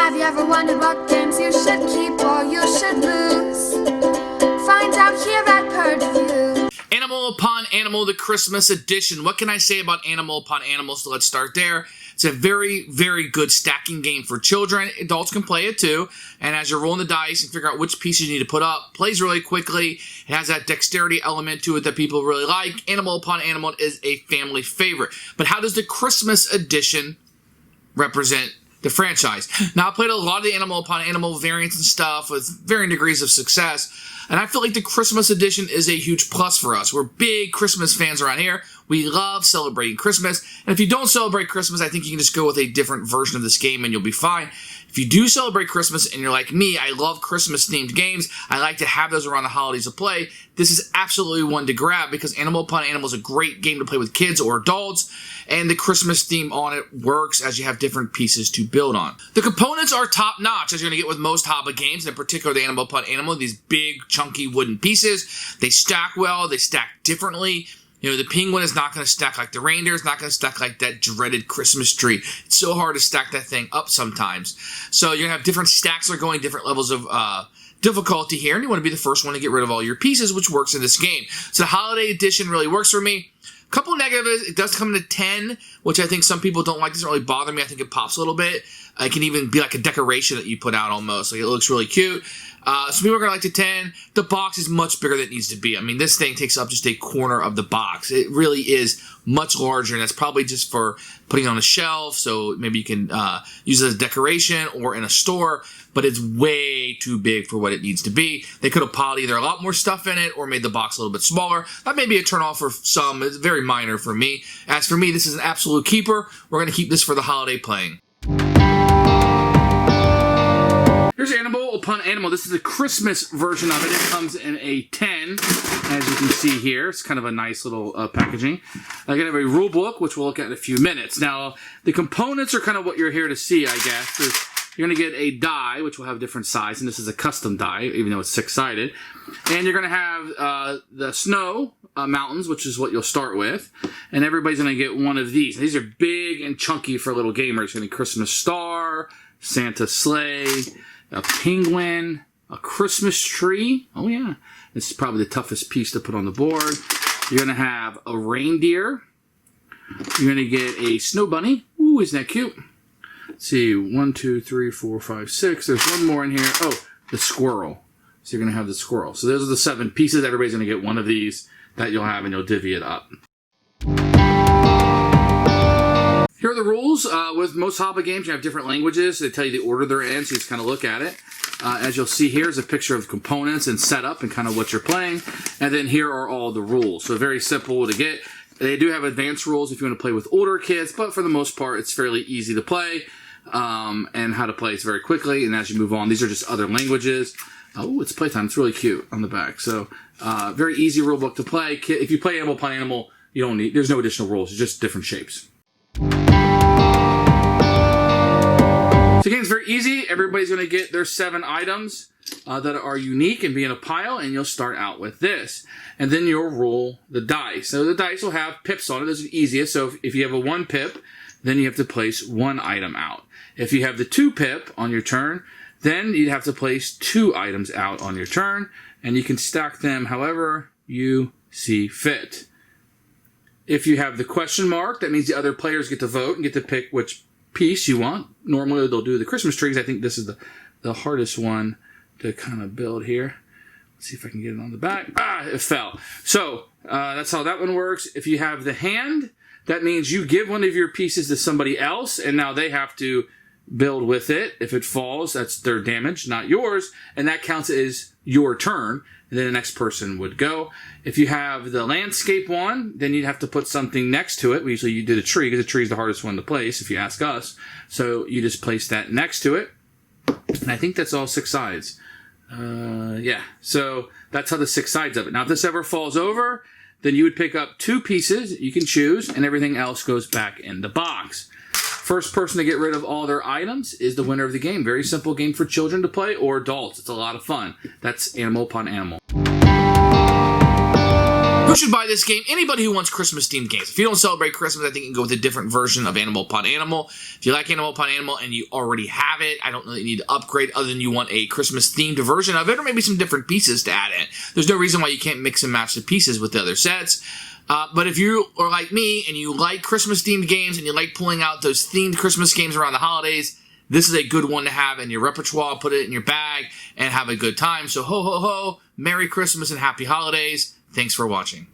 Have you ever wondered what games you should keep or you should lose? Find out here at Purge Review. Animal Upon Animal, the Christmas edition. What can I say about Animal Upon Animal? So let's start there. It's a very, very good stacking game for children. Adults can play it too. And as you're rolling the dice and figure out which pieces you need to put up, plays really quickly. It has that dexterity element to it that people really like. Animal Upon Animal is a family favorite. But how does the Christmas edition represent the franchise? Now, I played a lot of the Animal Upon Animal variants and stuff with varying degrees of success. And I feel like the Christmas edition is a huge plus for us. We're big Christmas fans around here. We love celebrating Christmas. And if you don't celebrate Christmas, I think you can just go with a different version of this game and you'll be fine. If you do celebrate Christmas and you're like me, I love Christmas-themed games. I like to have those around the holidays to play. This is absolutely one to grab because Animal Upon Animal is a great game to play with kids or adults. And the Christmas theme on it works as you have different pieces to build on. The components are top-notch, as you're going to get with most HABA games, in particular the Animal Upon Animal. These big, chunky wooden pieces. They stack well. They stack differently. You know, the penguin is not going to stack like the reindeer. It's not going to stack like that dreaded Christmas tree. It's so hard to stack that thing up sometimes. So you're going to have different stacks that are going different levels of difficulty here. And you want to be the first one to get rid of all your pieces, which works in this game. So the holiday edition really works for me. Couple negatives, it does come in a 10, which I think some people don't like. It doesn't really bother me. I think it pops a little bit. It can even be like a decoration that you put out almost. Like it looks really cute. Some people are going to like the 10. The box is much bigger than it needs to be. I mean, this thing takes up just a corner of the box. It really is much larger, and that's probably just for putting on a shelf, so maybe you can use it as a decoration or in a store, but it's way too big for what it needs to be. They could have piled either a lot more stuff in it or made the box a little bit smaller. That may be a turn off for some. It's very minor for me. As for me, this is an absolute keeper. We're going to keep this for the holiday playing. Here's Animal Upon Animal. This is a Christmas version of it. It comes in a 10, as you can see here. It's kind of a nice little packaging. I have a rule book, which we'll look at in a few minutes. Now, the components are kind of what you're here to see, I guess. You're going to get a die, which will have different size, and this is a custom die, even though it's six-sided. And you're going to have the snow mountains, which is what you'll start with. And everybody's going to get one of these. These are big and chunky for little gamers. You're going to Christmas star, Santa sleigh, a penguin, a Christmas tree. Oh, yeah. This is probably the toughest piece to put on the board. You're going to have a reindeer. You're going to get a snow bunny. Ooh, isn't that cute? Let's see. 1, 2, 3, 4, 5, 6. There's one more in here. Oh, the squirrel. So you're going to have the squirrel. So those are the 7 pieces. Everybody's going to get one of these that you'll have, and you'll divvy it up. Here are the rules. With most HABA games, you have different languages. They tell you the order they're in, so you just kind of look at it. As you'll see, here's a picture of the components and setup and kind of what you're playing. And then here are all the rules. So very simple to get. They do have advanced rules if you want to play with older kids, but for the most part, it's fairly easy to play. And how to play is very quickly. And as you move on, these are just other languages. Oh, it's playtime. It's really cute on the back. So very easy rule book to play. If you play Animal Upon Animal, you don't need. There's no additional rules. It's just different shapes. So again, it's very easy. Everybody's going to get their 7 items that are unique and be in a pile, and you'll start out with this. And then you'll roll the dice. So the dice will have pips on it. This is the easiest. So if you have a 1 pip, then you have to place 1 item out. If you have the 2 pip on your turn, then you'd have to place 2 items out on your turn, and you can stack them however you see fit. If you have the question mark, that means the other players get to vote and get to pick which piece you want. Normally they'll do the Christmas trees. I think this is the hardest one to kind of build here. Let's see if I can get it on the back. Ah, it fell. So that's how that one works. If you have the hand, that means you give one of your pieces to somebody else, and now they have to build with it. If it falls, that's their damage, not yours, and that counts as your turn. And then the next person would go. If you have the landscape one, then you'd have to put something next to it. Usually you do the tree, because the tree is the hardest one to place, if you ask us. So you just place that next to it. And I think that's all 6 sides. Yeah. So that's how the 6 sides of it. Now, if this ever falls over, then you would pick up 2 pieces. You can choose, and everything else goes back in the box. First person to get rid of all their items is the winner of the game. Very simple game for children to play or adults. It's a lot of fun. That's Animal Upon Animal. Who should buy this game? Anybody who wants Christmas-themed games. If you don't celebrate Christmas, I think you can go with a different version of Animal Upon Animal. If you like Animal Upon Animal and you already have it, I don't know that you need to upgrade other than you want a Christmas-themed version of it or maybe some different pieces to add in. There's no reason why you can't mix and match the pieces with the other sets. But if you are like me and you like Christmas-themed games and you like pulling out those themed Christmas games around the holidays, this is a good one to have in your repertoire. Put it in your bag and have a good time. So ho, ho, ho, Merry Christmas and Happy Holidays. Thanks for watching.